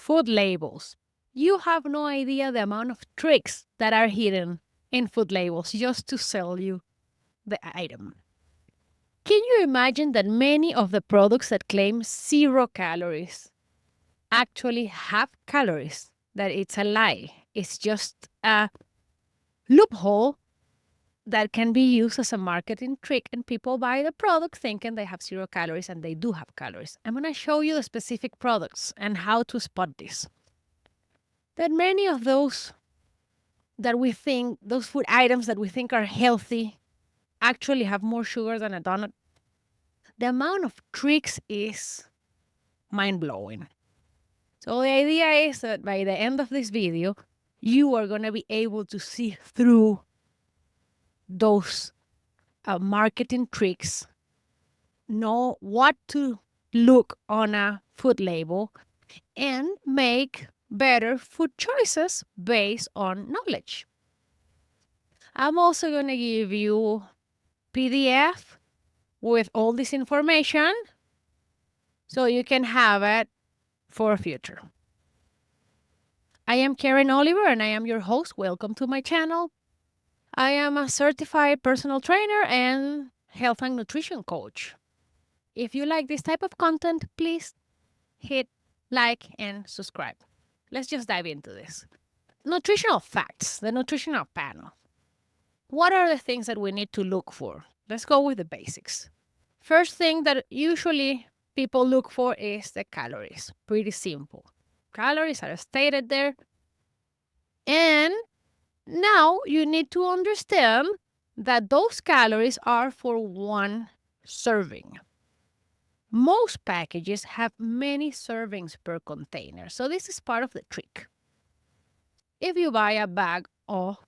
food labels. You have no idea the amount of tricks that are hidden in food labels just to sell you the item. Can you imagine that many of the products that claim 0 calories actually have calories? That it's a lie. It's just a loophole that can be used as a marketing trick, and people buy the product thinking they have 0 calories, and they do have calories. I'm going to show you the specific products and how to spot this. That many of those that we think, those food items that we think are healthy, actually have more sugar than a donut. The amount of tricks is mind-blowing. So the idea is that by the end of this video, you are going to be able to see through those marketing tricks, know what to look on a food label, and make better food choices based on knowledge. I'm also going to give you PDF with all this information so you can have it for future. I am Karen Oliver and I am your host. Welcome to my channel. I am a certified personal trainer and health and nutrition coach. If you like this type of content, please hit like and subscribe. Let's just dive into this. Nutritional facts, the nutritional panel. What are the things that we need to look for? Let's go with the basics. First thing that usually people look for is the calories. Pretty simple. Calories are stated there. And now you need to understand that those calories are for one serving. Most packages have many servings per container, so this is part of the trick. If you buy a bag of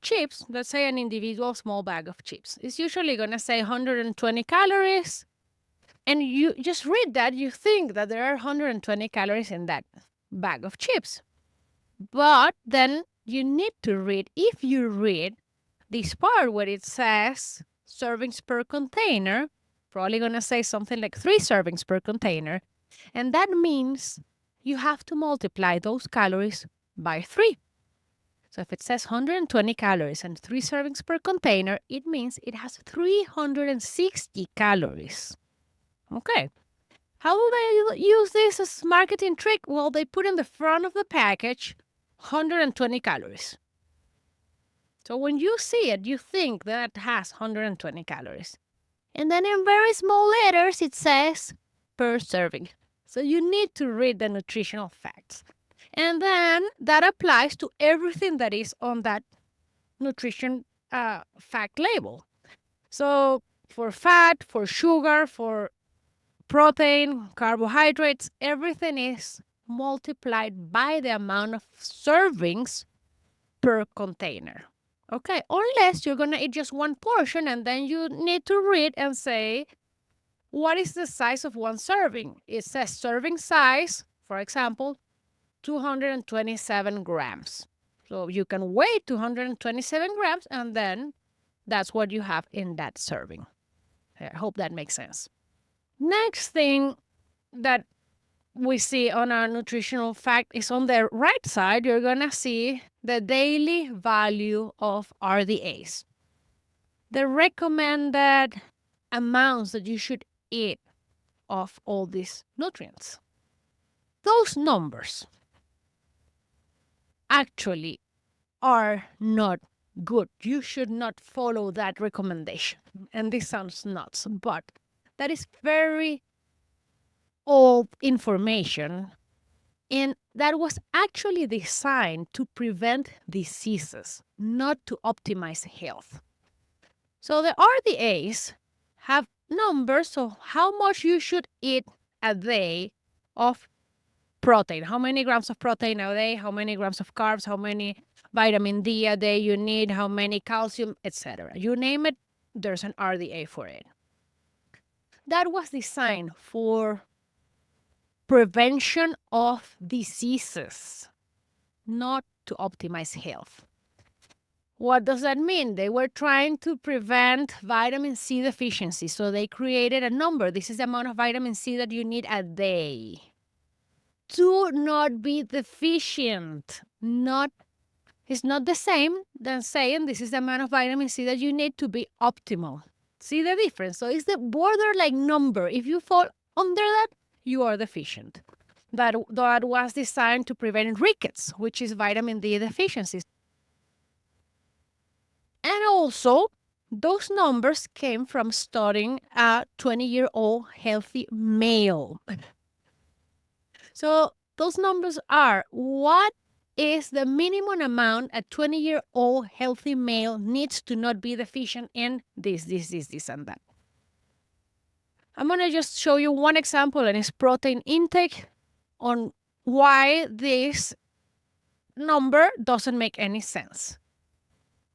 chips, let's say an individual small bag of chips, it's usually going to say 120 calories, and you just read that, you think that there are 120 calories in that bag of chips. But then you need to read, if you read this part where it says servings per container, probably going to say something like 3 servings per container. And that means you have to multiply those calories by 3. So if it says 120 calories and 3 servings per container, it means it has 360 calories. Okay. How do they use this as marketing trick? Well, they put in the front of the package 120 calories. So when you see it, you think that it has 120 calories. And then in very small letters, it says per serving. So you need to read the nutritional facts. And then that applies to everything that is on that nutrition fact label. So for fat, for sugar, for protein, carbohydrates, everything is multiplied by the amount of servings per container. Okay, unless you're going to eat just one portion, and then you need to read and say, what is the size of one serving? It says serving size, for example, 227 grams. So you can weigh 227 grams, and then that's what you have in that serving. I hope that makes sense. Next thing that we see on our nutritional fact is on the right side, you're going to see the daily value of RDAs. The recommended amounts that you should eat of all these nutrients. Those numbers actually are not good. You should not follow that recommendation. And this sounds nuts, but that is very old information, and that was actually designed to prevent diseases, not to optimize health. So the RDAs have numbers of how much you should eat a day of protein. How many grams of protein a day, how many grams of carbs, how many vitamin D a day you need, how many calcium, etc. You name it, there's an RDA for it. That was designed for prevention of diseases, not to optimize health. What does that mean? They were trying to prevent vitamin C deficiency, so they created a number. This is the amount of vitamin C that you need a day. do not be deficient. It's not the same than saying this is the amount of vitamin C that you need to be optimal. See the difference? So it's the borderline number. If you fall under that, you are deficient. That was designed to prevent rickets, which is vitamin D deficiencies. And also, those numbers came from studying a 20-year-old healthy male. So those numbers are what is the minimum amount a 20-year-old healthy male needs to not be deficient in this, and that. I'm going to just show you one example, and it's protein intake, on why this number doesn't make any sense.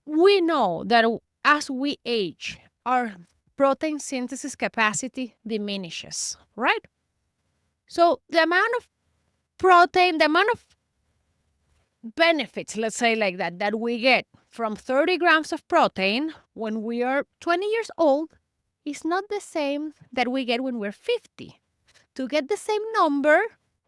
We know that as we age, our protein synthesis capacity diminishes, right? So the amount of protein, the amount of benefits, let's say like that we get from 30 grams of protein when we are 20 years old is not the same that we get when we're 50. To get the same number,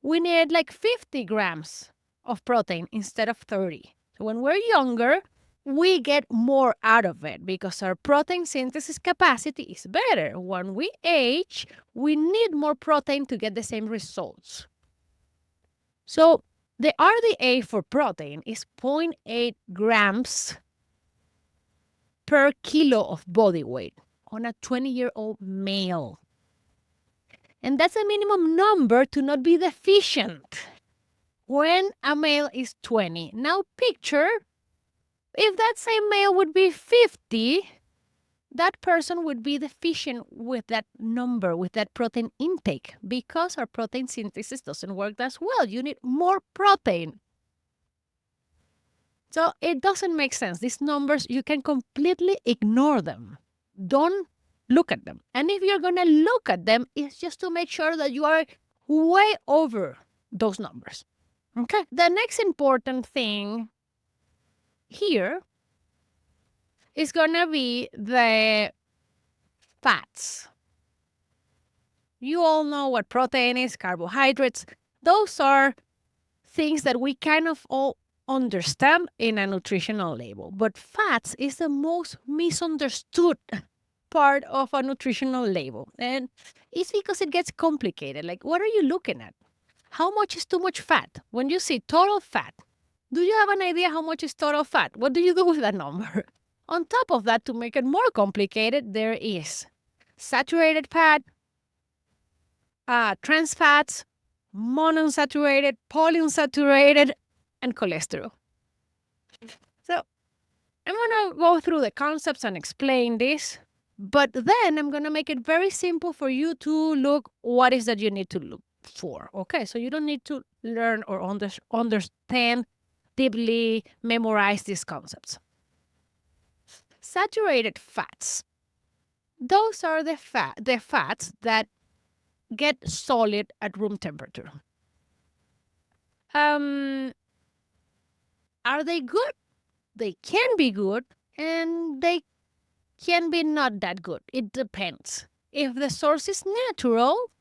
we need like 50 grams of protein instead of 30. So when we're younger, we get more out of it because our protein synthesis capacity is better. When we age, we need more protein to get the same results. So the RDA for protein is 0.8 grams per kilo of body weight on a 20-year-old male. And that's a minimum number to not be deficient when a male is 20. Now picture if that same male would be 50, that person would be deficient with that number, with that protein intake, because our protein synthesis doesn't work as well. You need more protein. So it doesn't make sense. These numbers, you can completely ignore them. Don't look at them. And if you're going to look at them, it's just to make sure that you are way over those numbers. Okay. The next important thing here is going to be the fats. You all know what protein is, carbohydrates. Those are things that we kind of all understand in a nutritional label. But fats is the most misunderstood part of a nutritional label. And it's because it gets complicated. Like, what are you looking at? How much is too much fat? When you see total fat, do you have an idea how much is total fat? What do you do with that number? On top of that, to make it more complicated, there is saturated fat, trans fats, monounsaturated, polyunsaturated, and cholesterol. So I'm going to go through the concepts and explain this, but then I'm going to make it very simple for you to look what is that you need to look for. Okay, so you don't need to learn or understand deeply, memorize these concepts. Saturated fats. Those are the fats that get solid at room temperature. Are they good? They can be good, and they can be not that good. It depends. If the source is natural,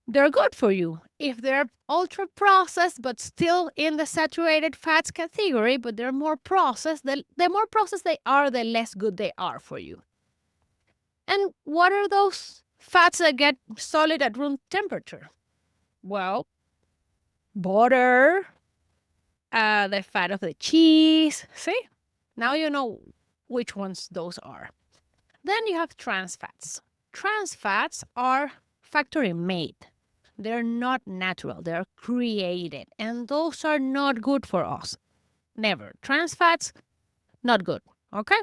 they're good for you. If they're ultra processed but still in the saturated fats category, but they're more processed, the more processed they are, the less good they are for you. And what are those fats that get solid at room temperature? Well, butter, the fat of the cheese. See? Now you know which ones those are. Then you have trans fats. Trans fats are factory made. They're not natural. They're created. And those are not good for us. Never. Trans fats, not good. Okay?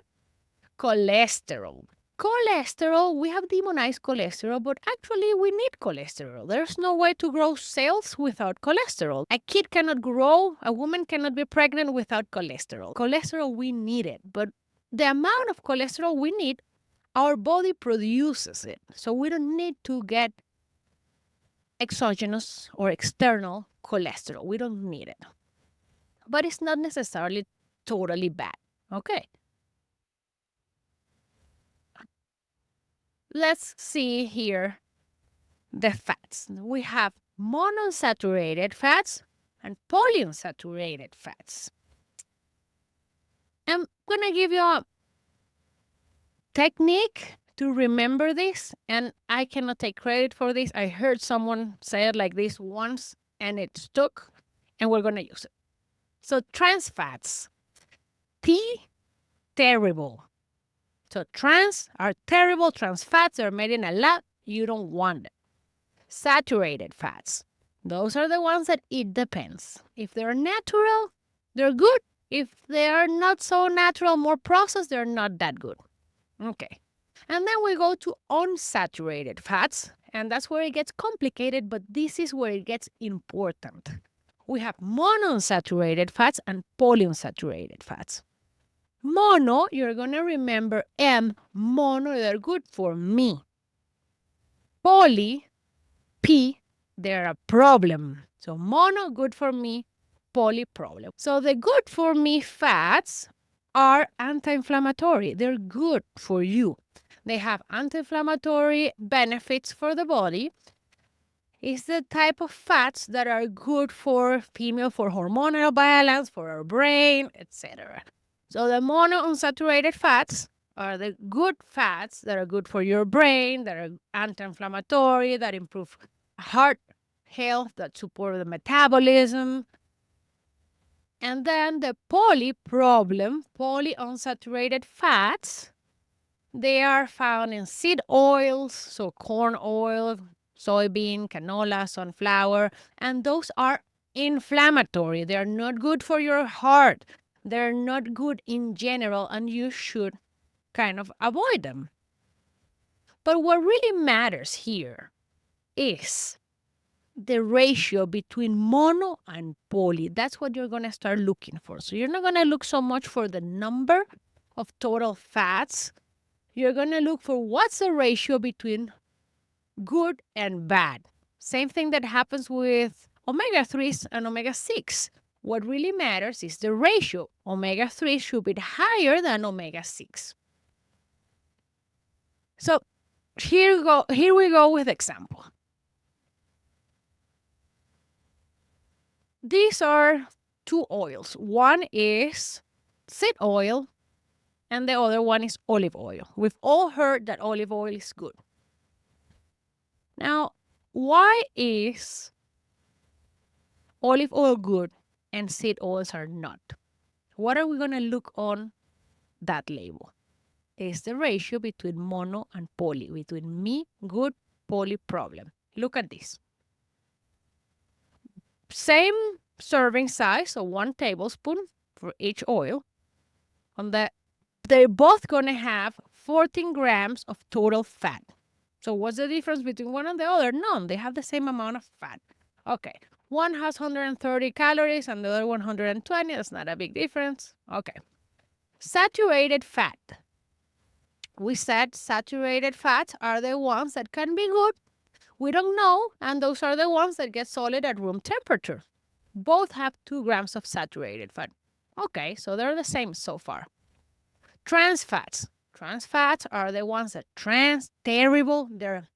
Cholesterol. Cholesterol, we have demonized cholesterol, but actually we need cholesterol. There's no way to grow cells without cholesterol. A kid cannot grow, a woman cannot be pregnant without cholesterol. Cholesterol, we need it, but the amount of cholesterol we need, our body produces it. So we don't need to get exogenous or external cholesterol. We don't need it. But it's not necessarily totally bad. Okay. Let's see here the fats. We have monounsaturated fats and polyunsaturated fats. I'm going to give you a technique to remember this, and I cannot take credit for this. I heard someone say it like this once, and it stuck, and we're going to use it. So trans fats. T, terrible. So trans are terrible. Trans fats are made in a lab. You don't want them. Saturated fats. Those are the ones that it depends. If they're natural, they're good. If they are not so natural, more processed, they're not that good. Okay. And then we go to unsaturated fats, and that's where it gets complicated, but this is where it gets important. We have monounsaturated fats and polyunsaturated fats. Mono, you're going to remember M, mono, they're good for me. Poly, P, they're a problem. So mono, good for me, poly, problem. So the good for me fats are anti-inflammatory. They're good for you. They have anti-inflammatory benefits for the body. It's the type of fats that are good for female, for hormonal balance, for our brain, etc. So the monounsaturated fats are the good fats that are good for your brain, that are anti-inflammatory, that improve heart health, that support the metabolism. And then the polyunsaturated fats, they are found in seed oils, so corn oil, soybean, canola, sunflower, and those are inflammatory. They're not good for your heart. They're not good in general, and you should kind of avoid them. But what really matters here is the ratio between mono and poly. That's what you're going to start looking for. So you're not going to look so much for the number of total fats. You're going to look for what's the ratio between good and bad. Same thing that happens with omega-3s and omega-6. What really matters is the ratio. Omega-3 should be higher than omega-6. So here we go with example. These are two oils. One is seed oil and the other one is olive oil. We've all heard that olive oil is good. Now, why is olive oil good and seed oils are not? What are we going to look on that label? Is the ratio between mono and poly, between me, good, poly, problem. Look at this. Same serving size, so 1 tablespoon for each oil. They're both going to have 14 grams of total fat. So what's the difference between one and the other? None. They have the same amount of fat. Okay. One has 130 calories and the other 120. That's not a big difference. Okay. Saturated fat. We said saturated fats are the ones that can be good. We don't know, and those are the ones that get solid at room temperature. Both have 2 grams of saturated fat. Okay, so they're the same so far. Trans fats. Trans fats are the ones that terrible, they're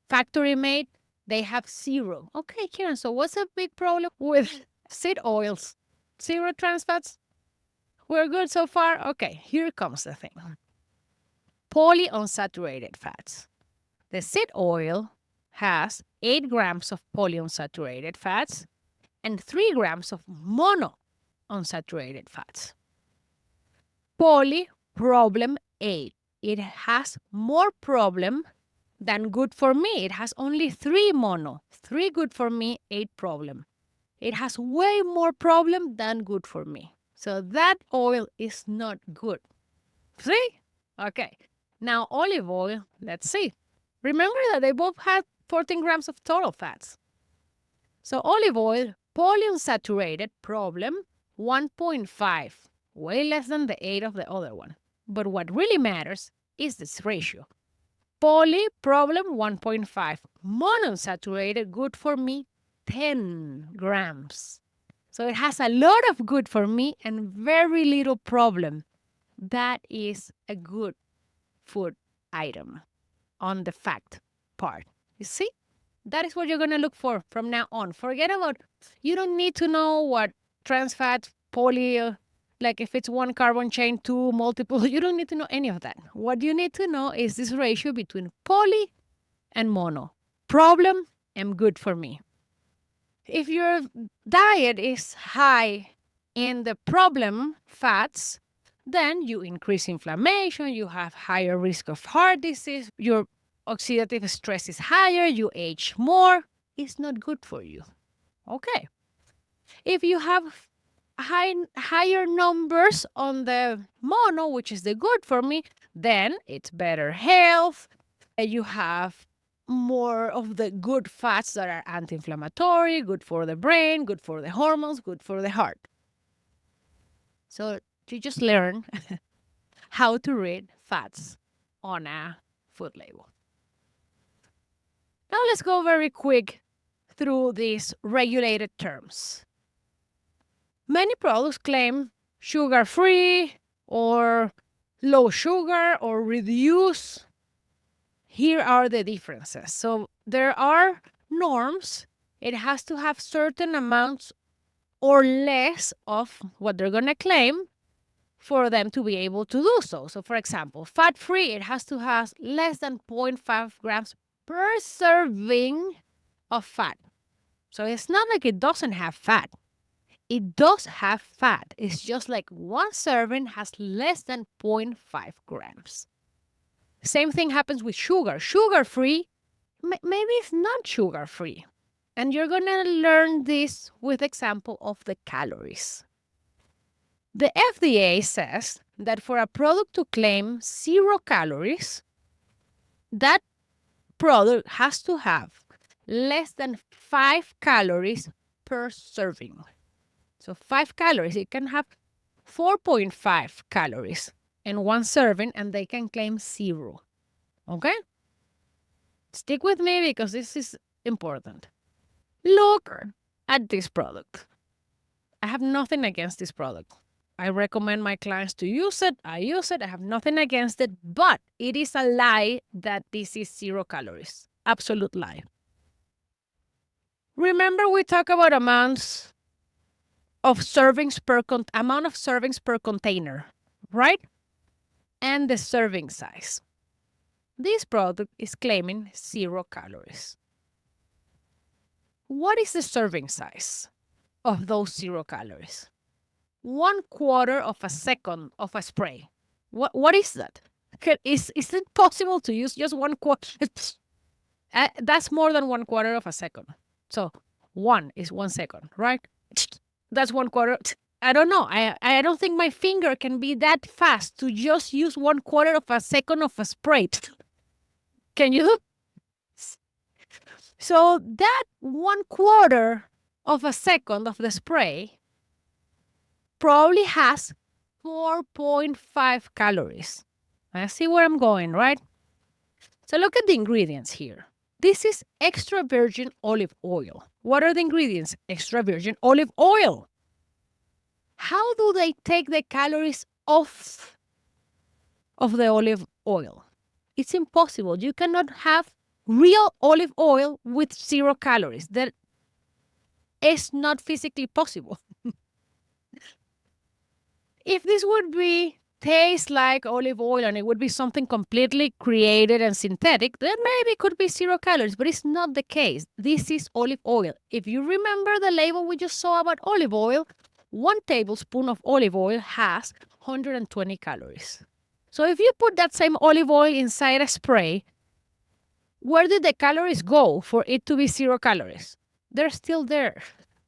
factory made, they have 0. Okay, Kieran, so what's a big problem with seed oils? 0 trans fats? We're good so far? Okay, here comes the thing. Polyunsaturated fats. The seed oil has 8 grams of polyunsaturated fats and 3 grams of monounsaturated fats. Poly, problem 8. It has more problem than good for me. It has only 3 mono, 3 good for me, 8 problem. It has way more problem than good for me. So that oil is not good. See? Okay. Now olive oil, let's see. Remember that they both had 14 grams of total fats. So olive oil, polyunsaturated, problem 1.5, way less than the 8 of the other one. But what really matters is this ratio. Poly, problem 1.5, monounsaturated, good for me, 10 grams. So it has a lot of good for me and very little problem. That is a good food item on the fact part. You see? That is what you're going to look for from now on. Forget about, you don't need to know what trans fat, poly, like if it's one carbon chain, two, multiple, you don't need to know any of that. What you need to know is this ratio between poly and mono. Problem and good for me. If your diet is high in the problem fats, then you increase inflammation, you have higher risk of heart disease, your oxidative stress is higher, you age more. It's not good for you. Okay. If you have higher numbers on the mono, which is the good for me, then it's better health. You have more of the good fats that are anti-inflammatory, good for the brain, good for the hormones, good for the heart. So you just learn how to read fats on a food label. Now let's go very quick through these regulated terms. Many products claim sugar-free or low sugar or reduce. Here are the differences. So there are norms. It has to have certain amounts or less of what they're going to claim for them to be able to do so. So for example, fat-free, it has to have less than 0.5 grams per serving of fat. So it's not like it doesn't have fat. It does have fat. It's just like one serving has less than 0.5 grams. Same thing happens with sugar. Sugar-free, maybe it's not sugar-free. And you're going to learn this with example of the calories. The FDA says that for a product to claim 0 calories, that product has to have less than 5 calories per serving. So 5 calories, it can have 4.5 calories in one serving, and they can claim 0. Okay? Stick with me because this is important. Look at this product. I have nothing against this product. I recommend my clients to use it. I use it. I have nothing against it, but it is a lie that this is 0 calories. Absolute lie. Remember, we talk about amounts of servings per container, right? And the serving size. This product is claiming 0 calories. What is the serving size of those 0 calories? 1/4 of a second of a spray. What is that? Is it possible to use just 1/4? That's more than 1/4 of a second. So 1 is 1 second, right? That's 1/4. I don't know. I don't think my finger can be that fast to just use 1/4 of a second of a spray. Can you do? So that 1/4 of a second of the spray probably has 4.5 calories. I see where I'm going, right? So look at the ingredients here. This is extra virgin olive oil. What are the ingredients? Extra virgin olive oil. How do they take the calories off of the olive oil? It's impossible. You cannot have real olive oil with 0 calories. That is not physically possible. If this would taste like olive oil and it would be something completely created and synthetic, then maybe it could be 0 calories, but it's not the case. This is olive oil. If you remember the label we just saw about olive oil, 1 tablespoon of olive oil has 120 calories. So if you put that same olive oil inside a spray, where did the calories go for it to be 0 calories? They're still there.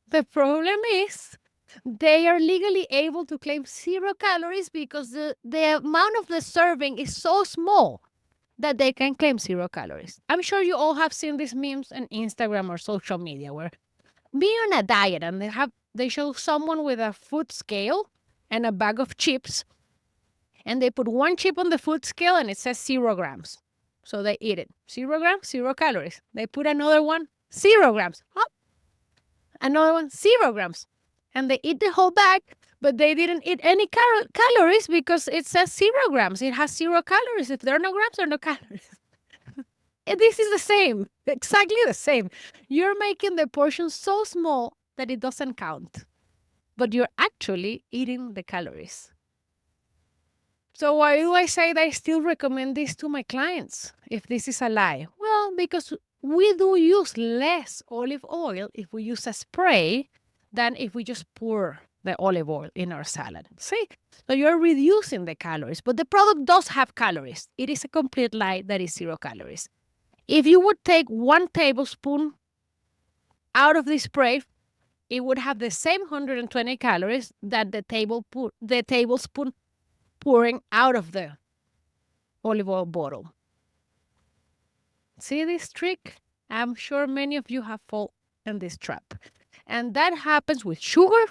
The problem is they are legally able to claim 0 calories because the amount of the serving is so small that they can claim 0 calories. I'm sure you all have seen these memes on Instagram or social media where being on a diet and they show someone with a food scale and a bag of chips, and they put 1 chip on the food scale and it says 0 grams. So they eat it. 0 grams, 0 calories. They put another one, 0 grams. Up. Another one, 0 grams. And they eat the whole bag, but they didn't eat any calories because it says 0 grams. It has 0 calories. If there are no grams, there are no calories. This is the same, exactly the same. You're making the portion so small that it doesn't count, but you're actually eating the calories. So why do I say that I still recommend this to my clients if this is a lie? Well, because we do use less olive oil if we use a spray than if we just pour the olive oil in our salad. See? So you're reducing the calories, but the product does have calories. It is a complete lie that is 0 calories. If you would take 1 tablespoon out of the spray, it would have the same 120 calories that the tablespoon pouring out of the olive oil bottle. See this trick? I'm sure many of you have fallen in this trap. And that happens with sugar.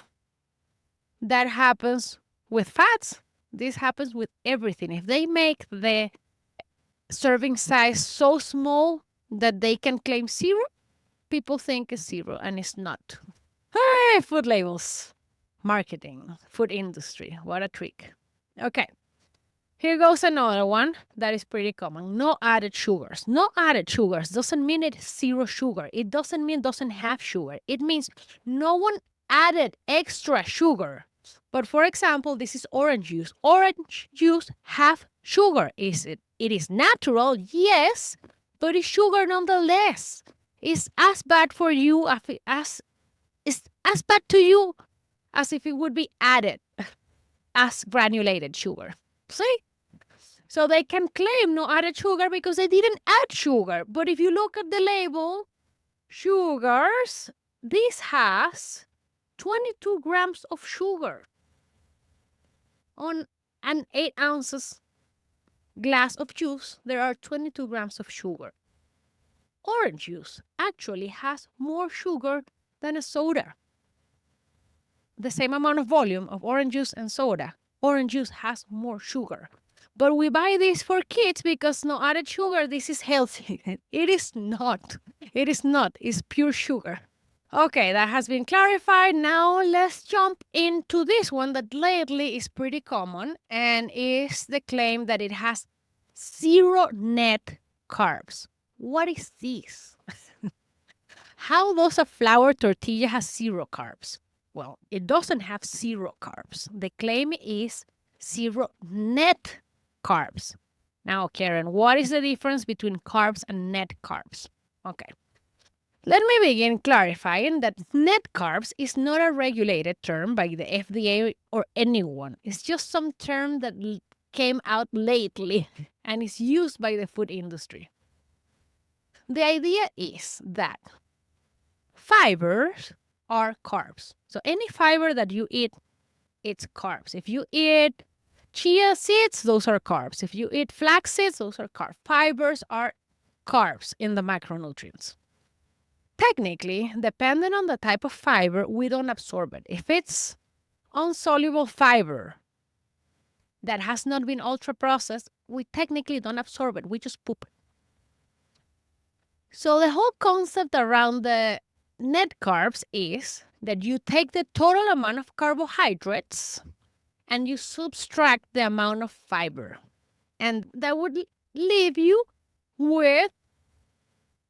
That happens with fats. This happens with everything. If they make the serving size so small that they can claim 0, people think it's 0 and it's not. Hey, food labels, marketing, food industry. What a trick. Okay. Here goes another one that is pretty common. No added sugars. No added sugars doesn't mean it's 0 sugar. It doesn't mean it doesn't have sugar. It means no one added extra sugar. But for example, this is orange juice. Orange juice have sugar. It is natural, yes, but it's sugar nonetheless. It's as bad for you it's as bad to you as if it would be added as granulated sugar. See? So they can claim no added sugar because they didn't add sugar. But if you look at the label, sugars, this has 22 grams of sugar on an 8 ounces glass of juice. There are 22 grams of sugar. Orange juice actually has more sugar than a soda. The same amount of volume of orange juice and soda. Orange juice has more sugar. But we buy this for kids because no added sugar, this is healthy. It is not. It is not. It's pure sugar. Okay, that has been clarified. Now let's jump into this one that lately is pretty common and is the claim that it has 0 net carbs. What is this? How does a flour tortilla have 0 carbs? Well, it doesn't have 0 carbs. The claim is 0 net carbs. Now, Karen, what is the difference between carbs and net carbs? Okay. Let me begin clarifying that net carbs is not a regulated term by the FDA or anyone. It's just some term that came out lately and is used by the food industry. The idea is that fibers are carbs. So any fiber that you eat, it's carbs. If you eat chia seeds, those are carbs. If you eat flax seeds, those are carbs. Fibers are carbs in the macronutrients. Technically, depending on the type of fiber, we don't absorb it. If it's insoluble fiber that has not been ultra-processed, we technically don't absorb it. We just poop it. So the whole concept around the net carbs is that you take the total amount of carbohydrates and you subtract the amount of fiber. And that would leave you with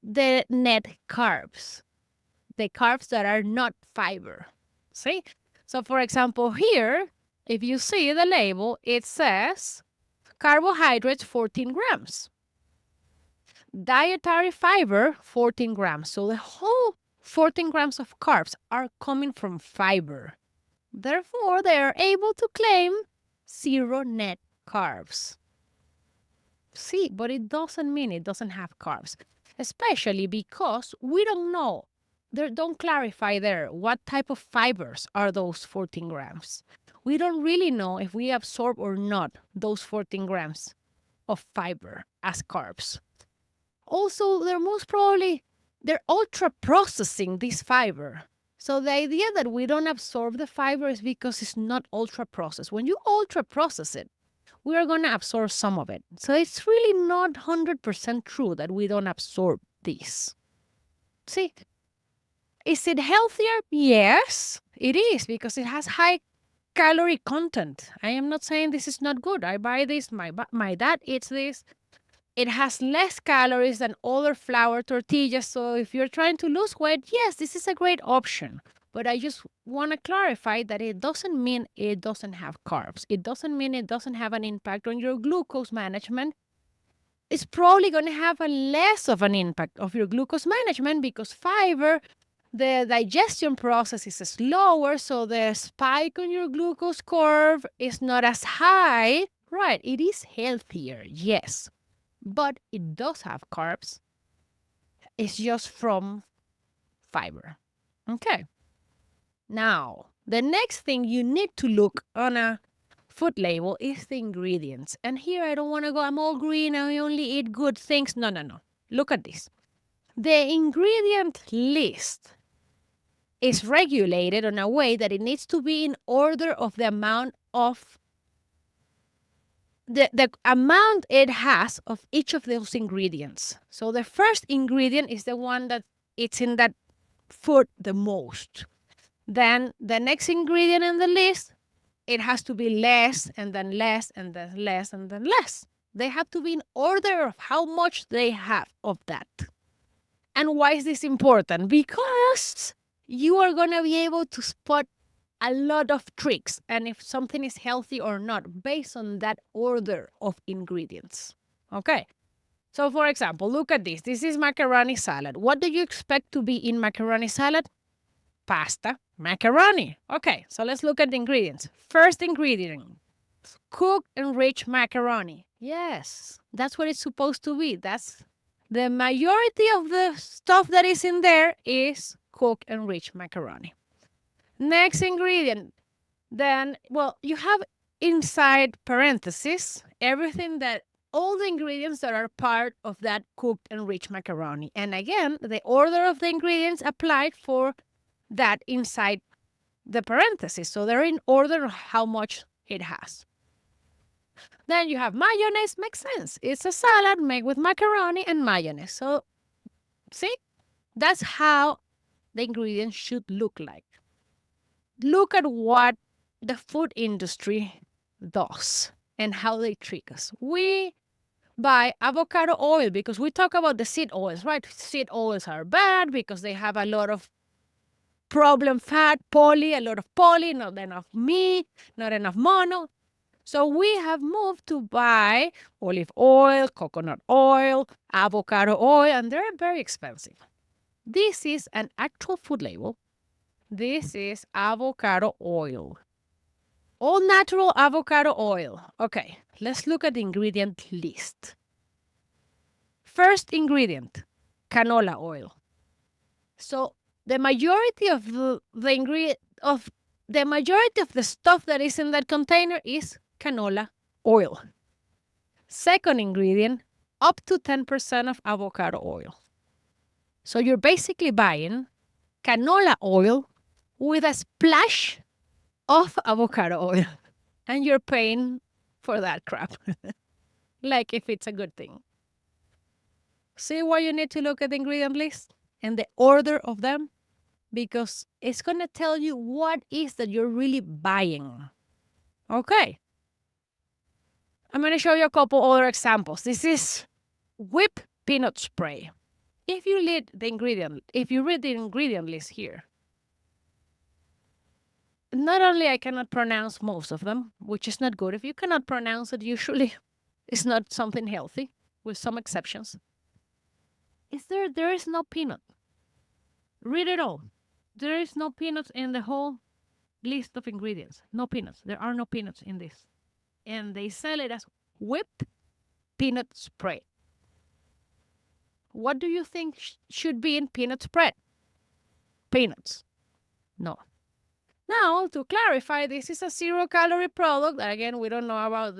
the net carbs, the carbs that are not fiber. See? So for example, here, if you see the label, it says carbohydrates 14 grams. Dietary fiber 14 grams. So the whole 14 grams of carbs are coming from fiber. Therefore, they are able to claim 0 net carbs. See, but it doesn't mean it doesn't have carbs, especially because we don't know. They don't clarify there what type of fibers are those 14 grams. We don't really know if we absorb or not those 14 grams of fiber as carbs. Also, they're ultra-processing this fiber. So the idea that we don't absorb the fiber is because it's not ultra-processed. When you ultra-process it, we are going to absorb some of it. So it's really not 100% true that we don't absorb this. See, is it healthier? Yes, it is, because it has high calorie content. I am not saying this is not good. I buy this, my dad eats this. It has less calories than other flour tortillas. So if you're trying to lose weight, yes, this is a great option. But I just want to clarify that it doesn't mean it doesn't have carbs. It doesn't mean it doesn't have an impact on your glucose management. It's probably going to have a less of an impact of your glucose management because fiber, the digestion process is slower, so the spike on your glucose curve is not as high. Right, it is healthier, yes, but it does have carbs. It's just from fiber. Okay. Now, the next thing you need to look on a food label is the ingredients. And here I don't want to go, I'm all green, I only eat good things. No. Look at this. The ingredient list is regulated in a way that it needs to be in order of the amount of the amount it has of each of those ingredients. So the first ingredient is the one that it's in that food the most. Then the next ingredient in the list, it has to be less and then less and then less and then less. They have to be in order of how much they have of that. And why is this important? Because you are going to be able to spot a lot of tricks and if something is healthy or not based on that order of ingredients. Okay. So for example, look at this. This is macaroni salad. What do you expect to be in macaroni salad? Pasta, macaroni. Okay, so let's look at the ingredients. First ingredient, cooked and rich macaroni. Yes, that's what it's supposed to be. That's the majority of the stuff that is in there is cooked and rich macaroni. Next ingredient, then, well, you have inside parentheses everything that all the ingredients that are part of that cooked and rich macaroni. And again, the order of the ingredients applied for that inside the parentheses. So they're in order of how much it has. Then you have mayonnaise, makes sense. It's a salad made with macaroni and mayonnaise. So see, that's how the ingredients should look like. Look at what the food industry does and how they trick us. We buy avocado oil because we talk about the seed oils, right? Seed oils are bad because they have a lot of problem fat, a lot of poly, not enough meat, not enough mono. So we have moved to buy olive oil, coconut oil, avocado oil, and they're very expensive. This is an actual food label. This is avocado oil. All natural avocado oil. Okay, let's look at the ingredient list. First ingredient, canola oil. So the majority of the stuff that is in that container is canola oil. Second ingredient, up to 10% of avocado oil. So you're basically buying canola oil with a splash of avocado oil. And you're paying for that crap. Like if it's a good thing. See why you need to look at the ingredient list and the order of them? Because it's going to tell you what is that you're really buying. Okay. I'm going to show you a couple other examples. This is whipped peanut spray. If you read the ingredient list here, not only I cannot pronounce most of them, which is not good. If you cannot pronounce it, usually it's not something healthy, with some exceptions. There is no peanut. Read it all. There is no peanuts in the whole list of ingredients. No peanuts. There are no peanuts in this. And they sell it as whipped peanut spray. What do you think should be in peanut spread? Peanuts. No. Now, to clarify, this is a zero-calorie product. Again, we don't know about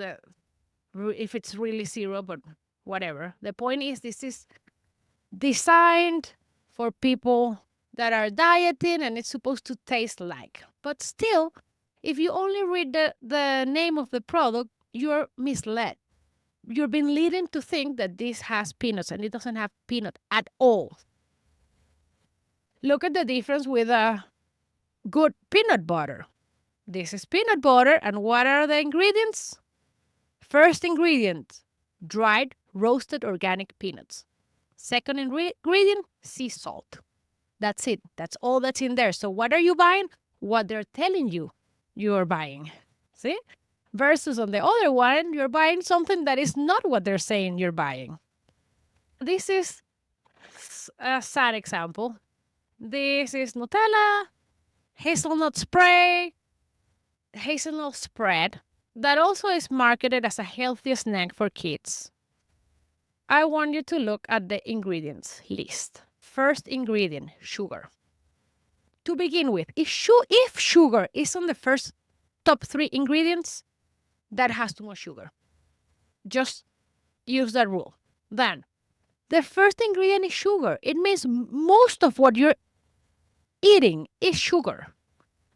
if it's really zero, but whatever. The point is this is designed for people that are dieting and it's supposed to taste like. But still, if you only read the name of the product, you're misled. You're being leading to think that this has peanuts and it doesn't have peanut at all. Look at the difference with a good peanut butter. This is peanut butter, and what are the ingredients? First ingredient, dried roasted organic peanuts. Second ingredient, sea salt. That's it. That's all that's in there. So what are you buying? What they're telling you you're buying. See? Versus on the other one, you're buying something that is not what they're saying you're buying. This is a sad example. This is Nutella, hazelnut spray, hazelnut spread that also is marketed as a healthy snack for kids. I want you to look at the ingredients list. First ingredient, sugar. To begin with, if sugar is on the first top 3 ingredients, that has too much sugar. Just use that rule. Then, the first ingredient is sugar. It means most of what you're eating is sugar.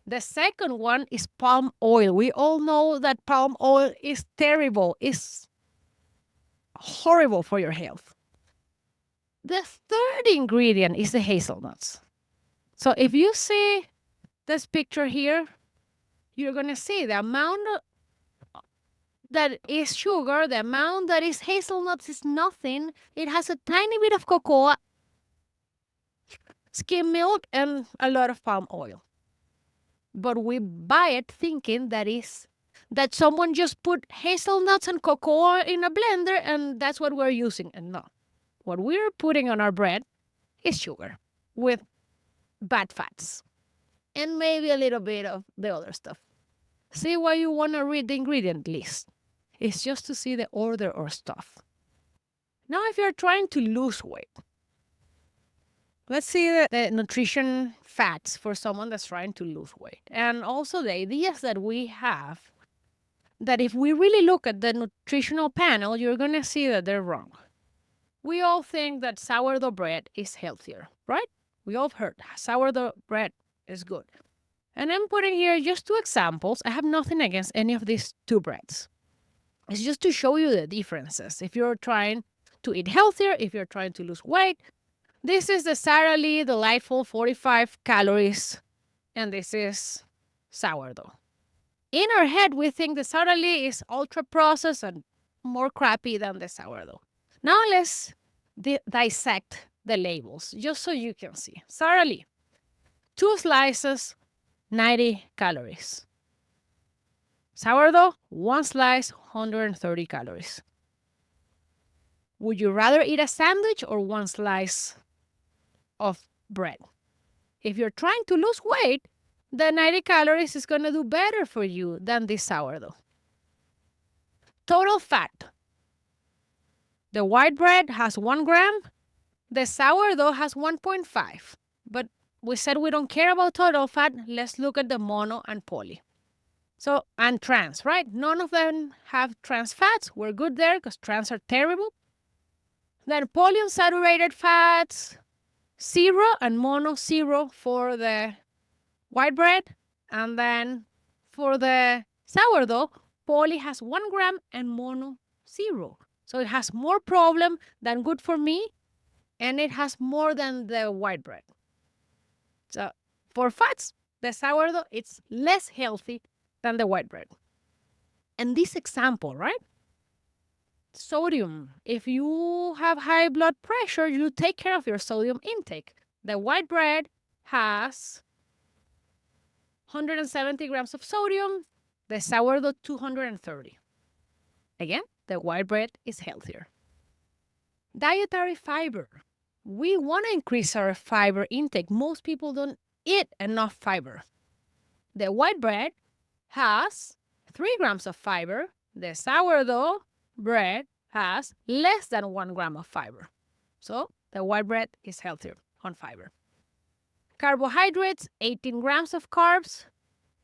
The second one is palm oil. We all know that palm oil is terrible, is horrible for your health. The third ingredient is the hazelnuts. So if you see this picture here, you're going to see the amount that is sugar, the amount that is hazelnuts is nothing. It has a tiny bit of cocoa, skim milk, and a lot of palm oil. But we buy it thinking that someone just put hazelnuts and cocoa in a blender and that's what we're using. And no, what we're putting on our bread is sugar with bad fats and maybe a little bit of the other stuff. See why you want to read the ingredient list. It's just to see the order or stuff. Now, if you're trying to lose weight, let's see the nutrition facts for someone that's trying to lose weight. And also the ideas that we have, that if we really look at the nutritional panel, you're going to see that they're wrong. We all think that sourdough bread is healthier, right? We all heard sourdough bread is good. And I'm putting here just 2 examples. I have nothing against any of these 2 breads. It's just to show you the differences. If you're trying to eat healthier, if you're trying to lose weight, this is the Sara Lee Delightful 45 calories, and this is sourdough. In our head, we think the Sara Lee is ultra-processed and more crappy than the sourdough. Now let's dissect the labels, just so you can see. Sara Lee, 2 slices, 90 calories. Sourdough, 1 slice, 130 calories. Would you rather eat a sandwich or 1 slice of bread? If you're trying to lose weight, the 90 calories is going to do better for you than this sourdough. Total fat. The white bread has 1 gram. The sourdough has 1.5. But we said we don't care about total fat. Let's look at the mono and poly. So, and trans, right? None of them have trans fats. We're good there because trans are terrible. Then polyunsaturated fats, 0 and mono 0 for the white bread. And then for the sourdough, poly has 1 gram and mono 0. So it has more problem than good for me, and it has more than the white bread. So for fats, the sourdough, it's less healthy than the white bread. And this example, right? Sodium. If you have high blood pressure, you take care of your sodium intake. The white bread has 170 grams of sodium, the sourdough 230. Again, the white bread is healthier. Dietary fiber. We want to increase our fiber intake. Most people don't eat enough fiber. The white bread has 3 grams of fiber. The sourdough bread has less than 1 gram of fiber. So the white bread is healthier on fiber. Carbohydrates, 18 grams of carbs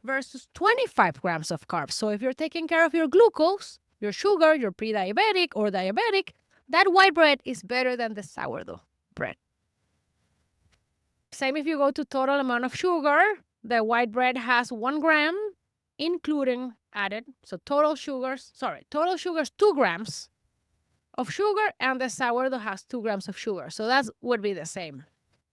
versus 25 grams of carbs. So if you're taking care of your glucose, your sugar, your pre-diabetic or diabetic, that white bread is better than the sourdough bread. Same if you go to total amount of sugar, the white bread has 1 gram, including added. So total sugars 2 grams of sugar, and the sourdough has 2 grams of sugar. So that would be the same.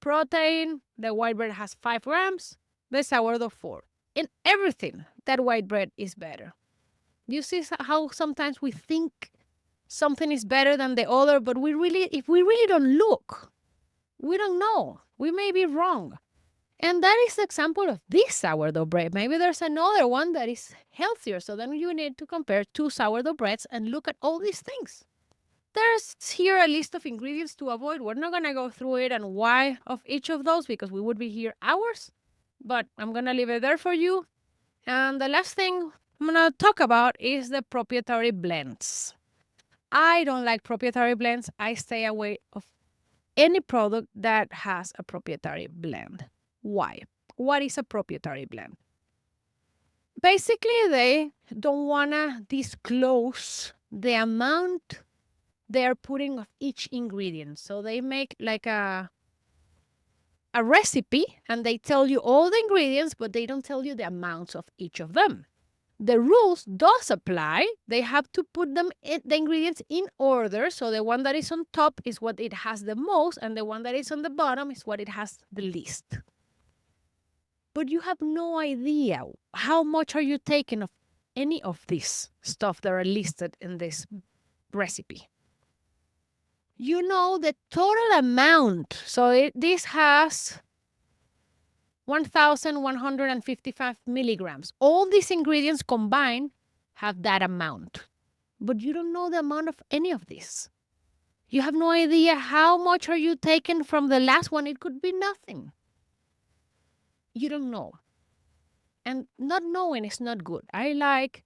Protein, the white bread has 5 grams, the sourdough 4. In everything, that white bread is better. You see how sometimes we think something is better than the other, but if we really don't look, we don't know. We may be wrong. And that is the example of this sourdough bread. Maybe there's another one that is healthier. So then you need to compare two sourdough breads and look at all these things. There's here a list of ingredients to avoid. We're not going to go through it and why of each of those because we would be here hours. But I'm going to leave it there for you. And the last thing I'm going to talk about is the proprietary blends. I don't like proprietary blends. I stay away of any product that has a proprietary blend. Why? What is a proprietary blend? Basically, they don't want to disclose the amount they're putting of each ingredient. So they make like a recipe and they tell you all the ingredients, but they don't tell you the amounts of each of them. The rules does apply. They have to put the ingredients in order. So the one that is on top is what it has the most, and the one that is on the bottom is what it has the least. But you have no idea how much are you taking of any of this stuff that are listed in this recipe. You know the total amount. So this has 1,155 milligrams. All these ingredients combined have that amount. But you don't know the amount of any of this. You have no idea how much are you taking from the last one. It could be nothing. You don't know. And not knowing is not good. I like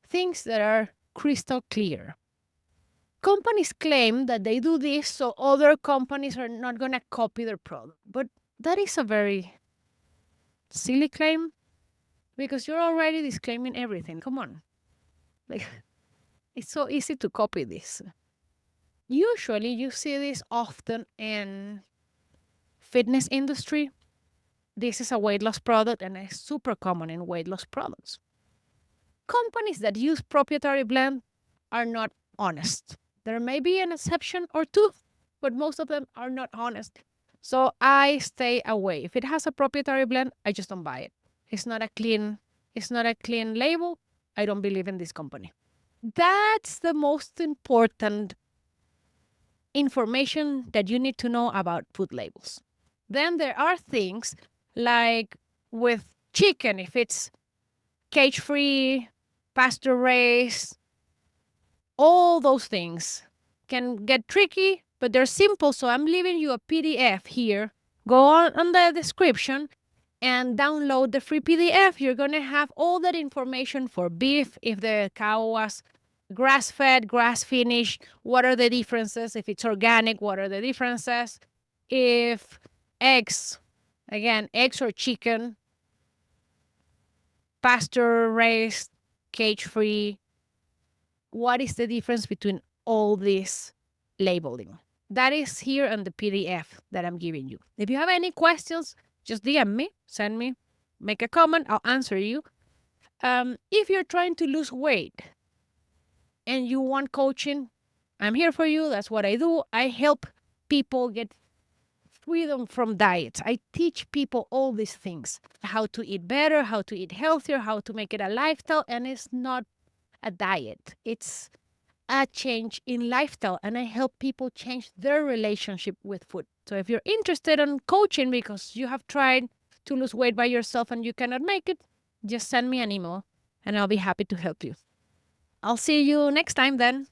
things that are crystal clear. Companies claim that they do this so other companies are not going to copy their product. But that is a very silly claim because you're already disclaiming everything. Come on. Like, it's so easy to copy this. Usually you see this often in fitness industry. This is a weight loss product and it's super common in weight loss products. Companies that use proprietary blend are not honest. There may be an exception or two, but most of them are not honest. So I stay away. If it has a proprietary blend, I just don't buy it. It's not a clean label. I don't believe in this company. That's the most important information that you need to know about food labels. Then there are things like with chicken, if it's cage-free, pasture-raised, all those things can get tricky, but they're simple. So I'm leaving you a PDF here. Go on the description and download the free PDF. You're going to have all that information for beef, if the cow was grass-fed, grass-finished, what are the differences? If it's organic, what are the differences? If eggs, again, eggs or chicken, pasture-raised, cage-free, what is the difference between all this labeling? That is here on the PDF that I'm giving you. If you have any questions, just DM me, send me, make a comment, I'll answer you. If you're trying to lose weight and you want coaching, I'm here for you. That's what I do. I help people get freedom from diets. I teach people all these things, how to eat better, how to eat healthier, how to make it a lifestyle, and it's not a diet. It's a change in lifestyle, and I help people change their relationship with food. So if you're interested in coaching because you have tried to lose weight by yourself and you cannot make it, just send me an email and I'll be happy to help you. I'll see you next time then.